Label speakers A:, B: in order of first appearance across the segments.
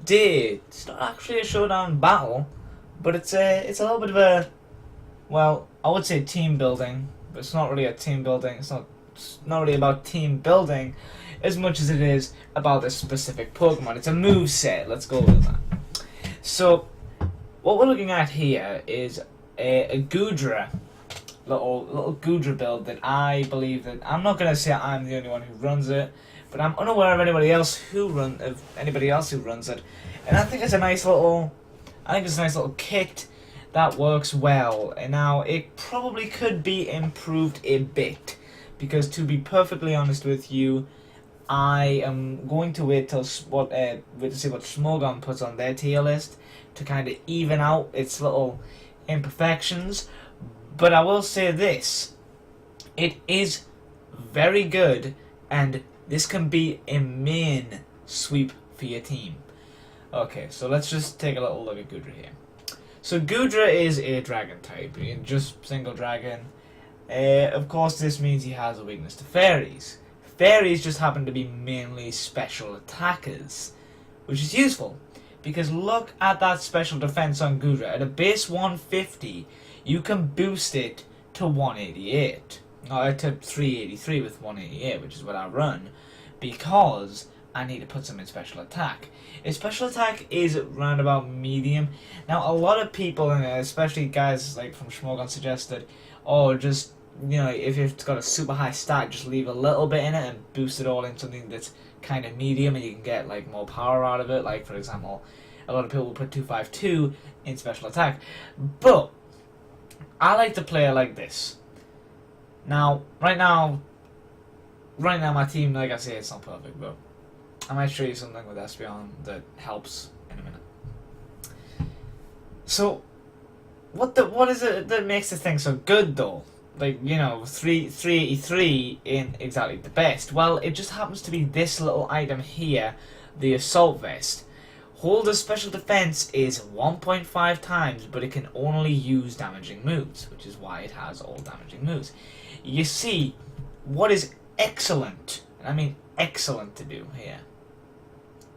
A: today, it's not actually a showdown battle, but it's a little bit of a, well, I would say team building, but it's not really a team building. It's not really about team building as much as it is about this specific Pokemon. It's a move set. Let's go with that. So what we're looking at here is a Goodra, little Goodra build that I believe that, I'm not gonna say I'm the only one who runs it, but I'm unaware of anybody else who runs it, and I think it's a nice little kit that works well. And now it probably could be improved a bit, because to be perfectly honest with you, I am going to wait to see what Smogon puts on their tier list to kind of even out its little imperfections. But I will say this, it is very good, and this can be a main sweep for your team. Okay, so let's just take a little look at Goodra here. So Goodra is a dragon type, just single dragon. Of course, this means he has a weakness to fairies. Fairies just happen to be mainly special attackers, which is useful, because look at that special defense on Goodra. At a base 150, you can boost it to 188, or to 383 with 188, which is what I run, because I need to put some in special attack. Its special attack is round about medium. Now, a lot of people, and especially guys like from Schmogon, suggested, oh, just, you know, if it's got a super high stat, just leave a little bit in it and boost it all in something that's kind of medium, and you can get like more power out of it. Like, for example, a lot of people will put 252 in special attack, but I like to play it like this. Now, right now my team, like I say, it's not perfect, but I might show you something with Espeon that helps in a minute. So, what is it that makes the thing so good, though? Like, you know, 383 ain't exactly the best. Well, it just happens to be this little item here, the Assault Vest. Holder's special defense is 1.5 times, but it can only use damaging moves, which is why it has all damaging moves. You see, what is excellent, and I mean excellent to do here,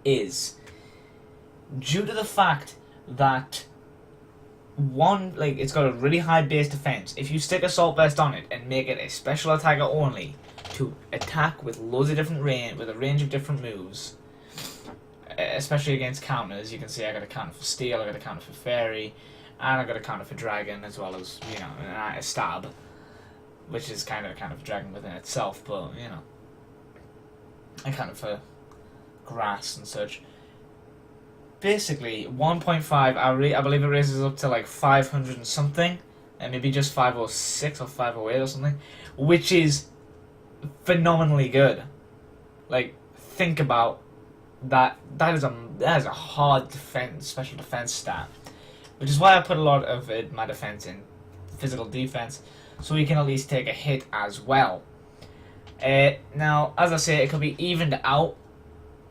A: is due to the fact that it's got a really high base defense. If you stick Assault Vest on it and make it a special attacker only to attack with loads of different with a range of different moves, especially against counters, you can see I got a counter for Steel, I got a counter for Fairy, and I got a counter for Dragon, as well as, you know, a Stab, which is kind of a counter for Dragon within itself, but, you know, a counter for Grass and such. Basically, 1.5, I believe it raises up to like 500 and something, and maybe just 506 or 508 or something, which is phenomenally good. Like, think about that. That is a hard special defense stat, which is why I put a lot of my defense in physical defense, so we can at least take a hit as well. Now, as I say, it could be evened out.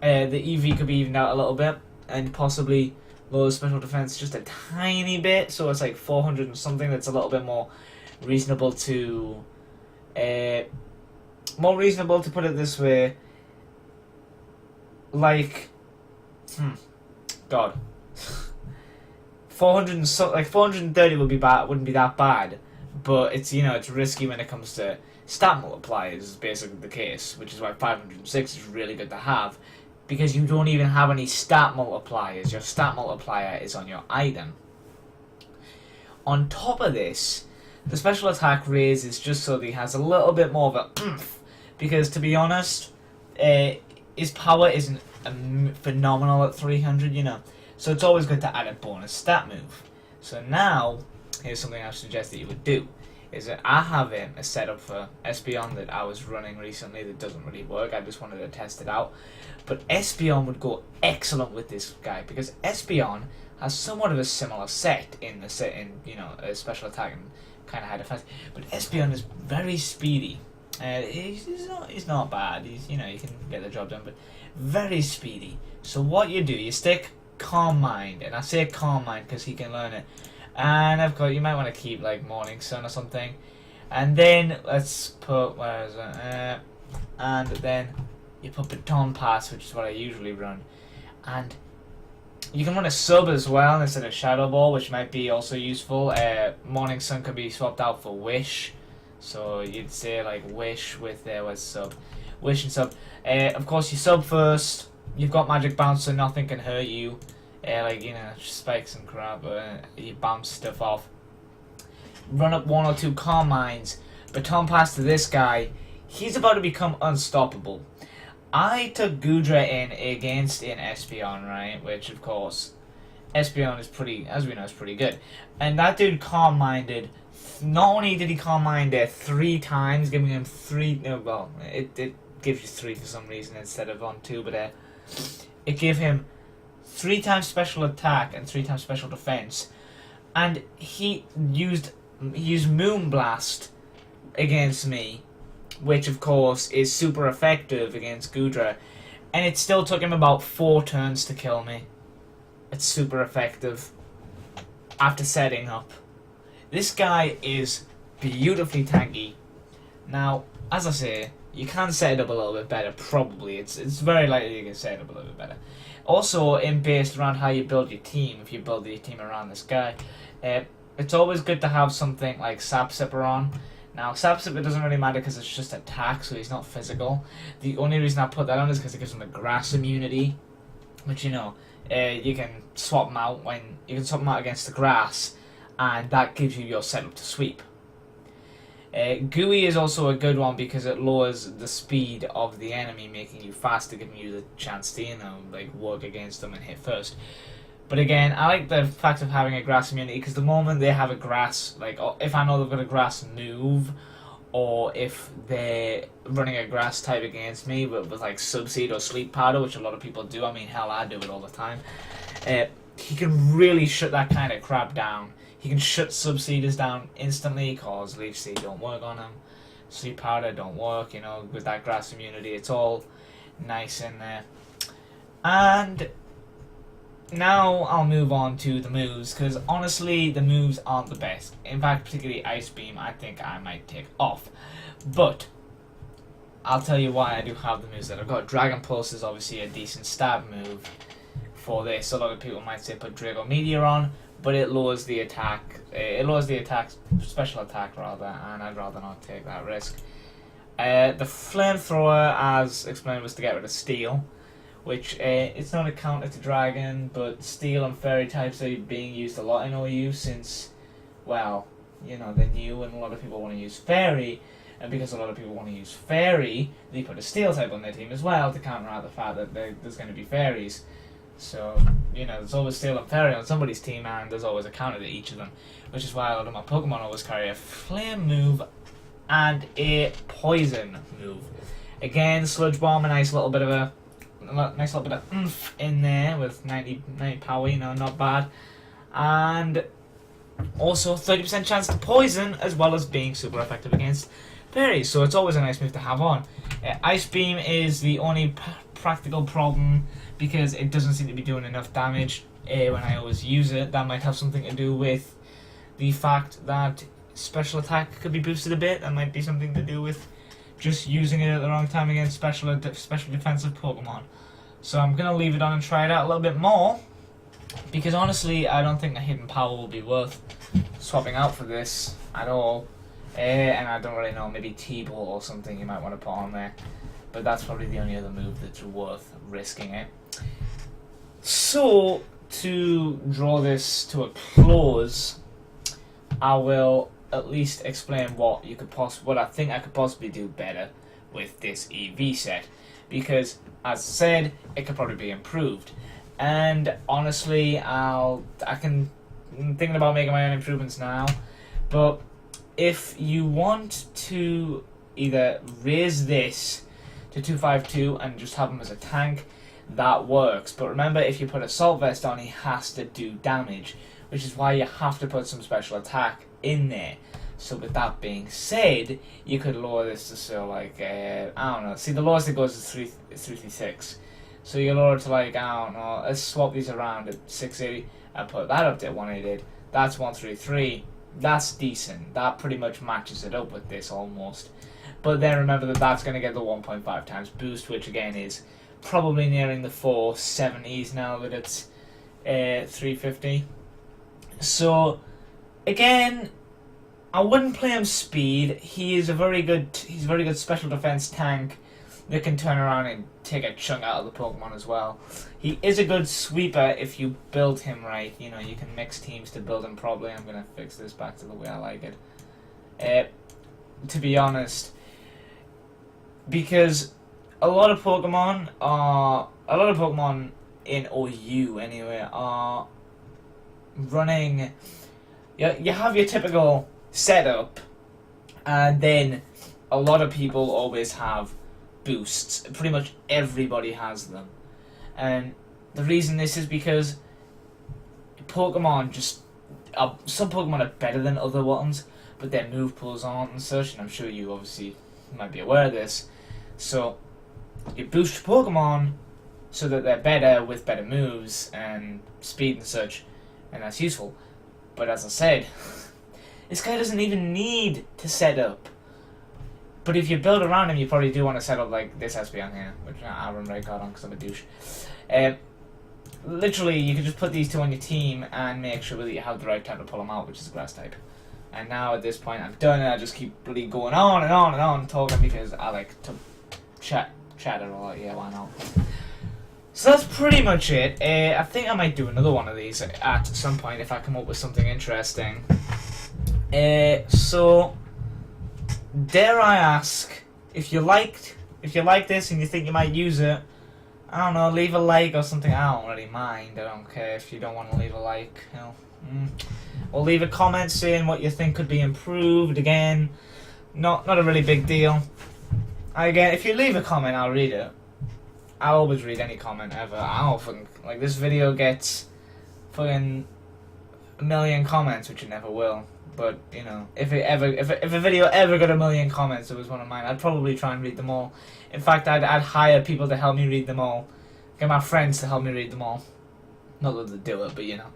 A: The EV could be evened out a little bit, and possibly lower special defense just a tiny bit, so it's like 400 and something. That's a little bit more reasonable to put it this way. Like, God, 400 and so, like 430 wouldn't be that bad, but it's, you know, it's risky when it comes to stat multipliers. Is basically the case, which is why 506 is really good to have, because you don't even have any stat multipliers. Your stat multiplier is on your item. On top of this, the special attack raise is just so that he has a little bit more of a oomph, because to be honest, his power isn't phenomenal at 300, you know, so it's always good to add a bonus stat move. So now, here's something I suggest that you would do, is that I have a setup for Espeon that I was running recently that doesn't really work. I just wanted to test it out. But Espeon would go excellent with this guy, because Espeon has somewhat of a similar set in you know, a special attack and kind of high defense. But Espeon is very speedy. He's not bad. You know, you can get the job done, but very speedy. So what you do, you stick Calm Mind, and I say Calm Mind because he can learn it. And of course, you might want to keep like Morning Sun or something. And then let's put, where is it? And then you put Baton Pass, which is what I usually run. And You can run a sub as well instead of Shadow Ball, which might be also useful. Morning Sun could be swapped out for Wish. So you'd say like Wish with sub. Wish and sub. Of course you sub first. You've got Magic Bounce so nothing can hurt you. Like, you know, spikes and crap. You bounce stuff off. Run up 1 or 2 Calm Mines. Baton Pass to this guy. He's about to become unstoppable. I took Goodra in against an Espeon, right? Which, of course, Espeon is pretty, as we know, is pretty good. And that dude Calm Minded. Not only did he Calm Mind 3 times, giving him 3. No, well, it gives you 3 for some reason instead of on 2, but it gave him 3 times special attack and 3 times special defense. And he used Moonblast against me, which of course is super effective against Goodra, and it still took him about 4 turns to kill me. It's super effective after setting up. This guy is beautifully tanky. Now, as I say, you can set it up a little bit better, probably. It's very likely you can set it up a little bit better. Also, based around how you build your team, if you build your team around this guy, it's always good to have something like Sap Sipper on. Now, Sap Sipper doesn't really matter because it's just attack, so he's not physical. The only reason I put that on is because it gives him the grass immunity, which, you know, you can swap him out against the grass, and that gives you your setup to sweep. Gooey is also a good one because it lowers the speed of the enemy, making you faster, giving you the chance to, you know, like work against them and hit first. But again, I like the fact of having a grass immunity because the moment they have a grass, like if I know they've got a grass move, or if they're running a grass type against me with like Subseed or Sleep Powder, which a lot of people do, I mean hell I do it all the time, he can really shut that kind of crap down. He can shut Subseeders down instantly because Leaf Seed don't work on him, Sleep Powder don't work, you know, with that grass immunity. It's all nice in there. And now I'll move on to the moves, because honestly the moves aren't the best. In fact, particularly Ice Beam, I think I might take off. But I'll tell you why I do have the moves that I've got. Dragon Pulse is obviously a decent stab move for this. A lot of people might say put Draco Meteor on, but it lowers the attack. It lowers the attack, special attack rather, and I'd rather not take that risk. The Flamethrower, as explained, was to get rid of Steel, which it's not a counter to Dragon, but Steel and Fairy types are being used a lot in OU since, well, you know, they're new and a lot of people want to use Fairy, and because a lot of people want to use Fairy, they put a Steel type on their team as well to counteract the fact that there's going to be Fairies. So, you know, there's always Steel and Fairy on somebody's team, and there's always a counter to each of them, which is why a lot of my Pokemon always carry a Flame move and a Poison move. Again, Sludge Bomb, a nice little bit of oomph in there with 90 power, you know, not bad. And also 30% chance to poison, as well as being super effective against fairies, so it's always a nice move to have on. Ice Beam is the only practical problem because it doesn't seem to be doing enough damage when I always use it. That might have something to do with the fact that special attack could be boosted a bit. That might be something to do with just using it at the wrong time against special defensive Pokemon. So I'm going to leave it on and try it out a little bit more, because honestly I don't think the Hidden Power will be worth swapping out for this at all. And I don't really know, maybe T-Ball or something you might want to put on there, but that's probably the only other move that's worth risking it. So to draw this to a close, I will at least explain what I think I could possibly do better with this EV set, because as I said, it could probably be improved. And honestly, I'm thinking about making my own improvements now, but if you want to either raise this to 252 and just have him as a tank, that works. But remember, if you put Assault Vest on, he has to do damage, which is why you have to put some special attack in there. So with that being said, you could lower this to so like, I don't know, see the lowest it goes is 336. So you lower it to like, I don't know, let's swap these around at 680 and put that up to 188. That's 133. That's decent. That pretty much matches it up with this almost. But then remember that that's going to get the 1.5 times boost, which again is probably nearing the 470s now that it's 350. So again, I wouldn't play him speed. He's a very good special defense tank that can turn around and take a chunk out of the Pokemon as well. He is a good sweeper if you build him right. You know, you can mix teams to build him properly. I'm gonna fix this back to the way I like it. To be honest, because a lot of Pokemon in OU anyway are running. You have your typical setup, and then a lot of people always have boosts. Pretty much everybody has them, and the reason this is because Pokemon some Pokemon are better than other ones, but their move pools aren't and such, and I'm sure you obviously might be aware of this. So you boost your Pokemon so that they're better with better moves and speed and such, and that's useful. But as I said, this guy doesn't even need to set up. But if you build around him, you probably do want to set up like this Espeon here, which I run right card on because I'm a douche. Literally, you can just put these two on your team and make sure that you have the right time to pull them out, which is a grass type. And now at this point, I'm done, and I just keep really going on and on and on talking because I like to chatter a lot. Yeah, why not? So that's pretty much it. I think I might do another one of these at some point if I come up with something interesting. So dare I ask, if you like this and you think you might use it, I don't know, leave a like or something. I don't really mind. I don't care if you don't want to leave a like. You know, or leave a comment saying what you think could be improved. Again, not a really big deal. Again, if you leave a comment, I'll read it. I'll always read any comment ever. I don't fucking like this video gets fucking a million comments, which it never will. But you know, if a video ever got a million comments, it was one of mine. I'd probably try and read them all. In fact, I'd hire people to help me read them all. Get my friends to help me read them all. Not that they do it, but you know.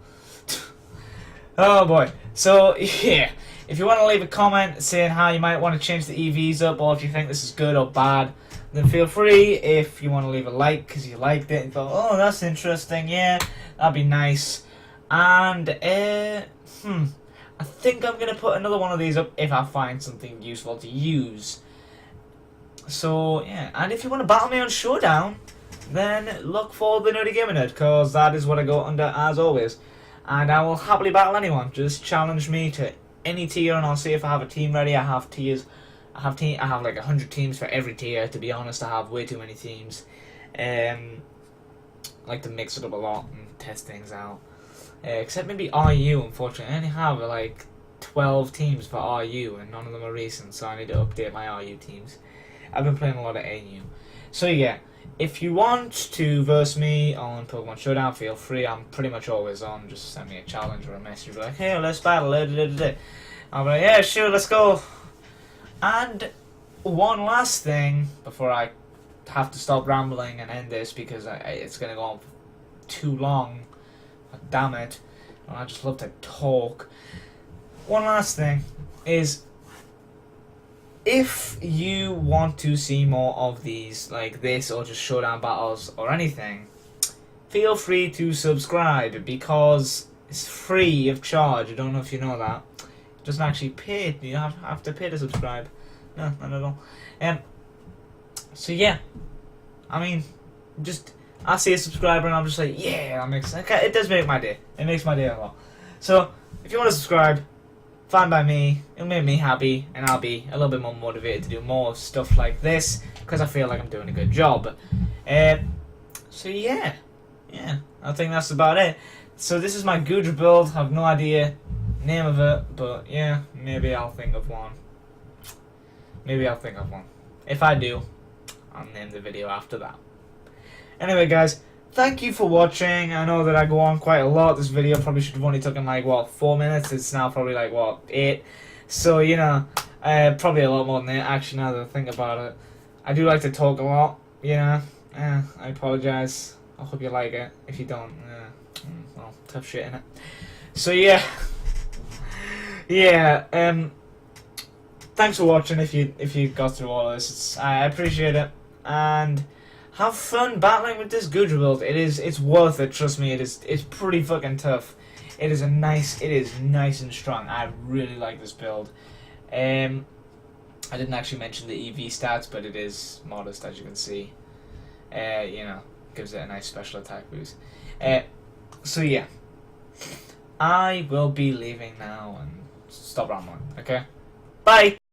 A: Oh boy. So yeah, if you want to leave a comment saying how you might want to change the EVs up, or if you think this is good or bad, then feel free. If you want to leave a like because you liked it and thought, oh, that's interesting, yeah, that'd be nice. And I think I'm gonna put another one of these up if I find something useful to use. So yeah, and if you want to battle me on Showdown, then look for TheNerdyGamerNerd, because that is what I go under as always. And I will happily battle anyone. Just challenge me to any tier, and I'll see if I have a team ready. I have tiers. I have like 100 teams for every tier. To be honest, I have way too many teams. I like to mix it up a lot and test things out. Except maybe RU, unfortunately. I only have like 12 teams for RU, and none of them are recent, so I need to update my RU teams. I've been playing a lot of AU. So yeah, if you want to verse me on Pokemon Showdown, feel free. I'm pretty much always on. Just send me a challenge or a message like, hey, let's battle. I'll be like, yeah, sure, let's go. And one last thing before I have to stop rambling and end this, because it's going to go on too long. Damn it. I just love to talk. One last thing is, if you want to see more of these, like this, or just Showdown battles, or anything, feel free to subscribe, because it's free of charge. I don't know if you know that. It doesn't actually pay. You have to pay to subscribe. No, not at all. So yeah, I mean, just I see a subscriber and I'm just like, yeah, that makes sense. It does make my day. It makes my day a lot. So if you want to subscribe, fine by me. It'll make me happy, and I'll be a little bit more motivated to do more stuff like this, because I feel like I'm doing a good job. So yeah, I think that's about it. So this is my Goodra build. I have no idea name of it, but yeah, maybe I'll think of one. If I do, I'll name the video after that. Anyway, guys, thank you for watching. I know that I go on quite a lot. This video probably should have only taken like, what, 4 minutes? It's now probably like, what, 8? So, you know, probably a lot more than that, actually, now that I think about it. I do like to talk a lot, you know. I apologize. I hope you like it. If you don't, well, tough shit, innit? So, yeah. Thanks for watching if you got through all this. I appreciate it. And have fun battling with this Goodra build. It's worth it. Trust me, it's pretty fucking tough. It is nice and strong. I really like this build. I didn't actually mention the EV stats, but it is modest, as you can see. You know, gives it a nice special attack boost. So yeah, I will be leaving now and stop rambling. Okay, bye.